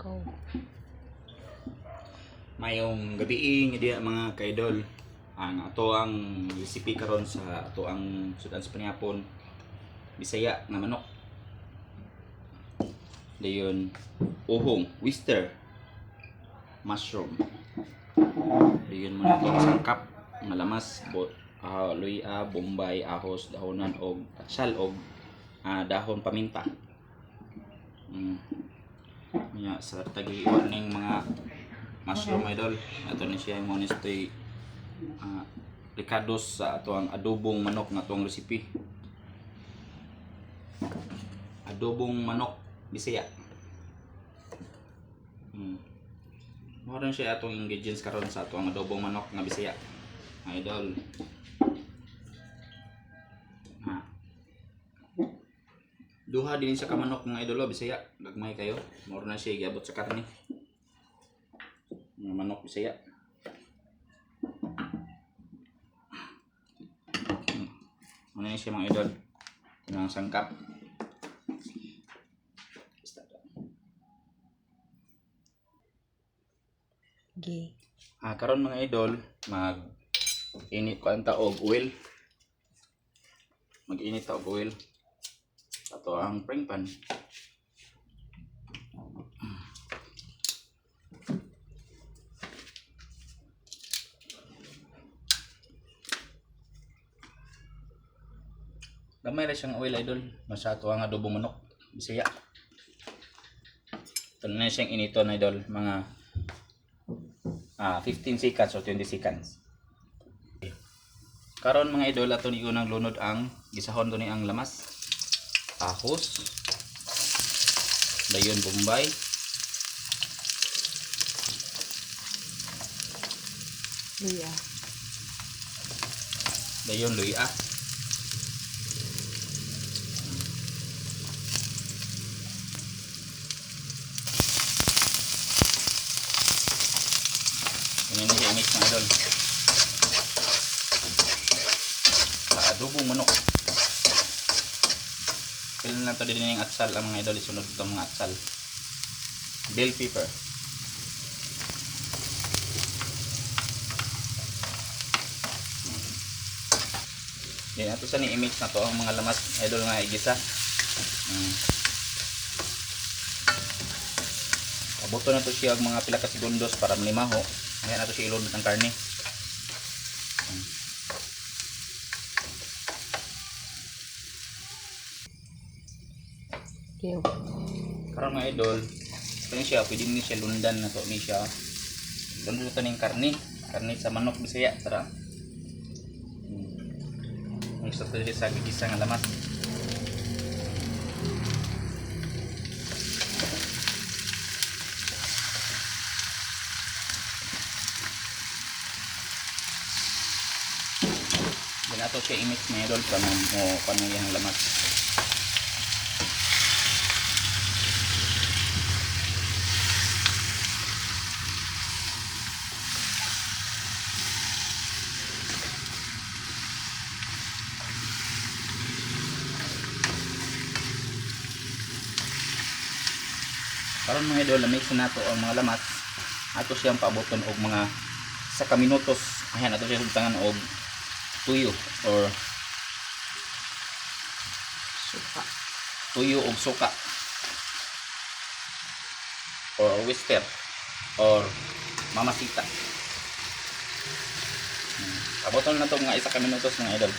Go. Mayong gabi nga diya mga kaidol. Ang ato ang recipe karon sa ato ang sudan sa panihapon Bisaya nga manok. Dayon uhong, oyster, mushroom. Dayon mo na itong sangkap nga lamas, luya, bombay, ahos, dahonan og atsal og dahon paminta. Nya sa tagiiwan ning mga mushroom idol. Ato ni siya mo nistoy ricados sa ato ang adobong manok nga atong recipe. Adobong manok Bisaya. Mo rin siya atong ingredients karon sa ato ang adobong manok nga Bisaya. Idol. Duha din sa kamanok nga idolo Bisaya. Gagmay kayo. Moro na siya giabot sa karne. Nga manok Bisaya. Ano na siya mga idol? Yung sangkap. Okay. Karon mga idol, mag-init ko ang og oil. Mag-init ta og oil. Ato ang frying pan. Gamay ra siyang oil idol. Masa ato ang adobong manok Bisaya. Ito na siyang initon idol. Mga 15 seconds or 20 seconds. Karon mga idol, ato ni unang lunod ang gisahon to ni ang lamas. Ahos. Dayon bombay. Luya. Dayon luya. Ini i-mix mga idol. Sa adobong manok. Kailan lang ito din yung atsal ang mga idol. Isunod ito mga atsal. Bell pepper. Yan ito sa ni-mix na to ang mga lamas idol nga igisa. Abuto na to siya ang mga pila ka segundos para malimaho. Ngayon na to siya ilunod ng karne. Okay. Karon mga idol, ito ni siya, pwede ni siya lundan na to ni siya. Lundan ito ng karne. Karne sa manok Bisaya. Tara. Gusto ito sa gigisa nga lamas. Ato siya i-mix na idol para mo panuyang lamas. Karon mga idol, mix na nato ang mga lamas. Ato siyang paaboton og mga 1 minutos. Ayan ato siya hugtangan og tuyo or Suka. Tuyo og suka or oyster or mamasita. Aboton na to mga 1 minutos mga idol.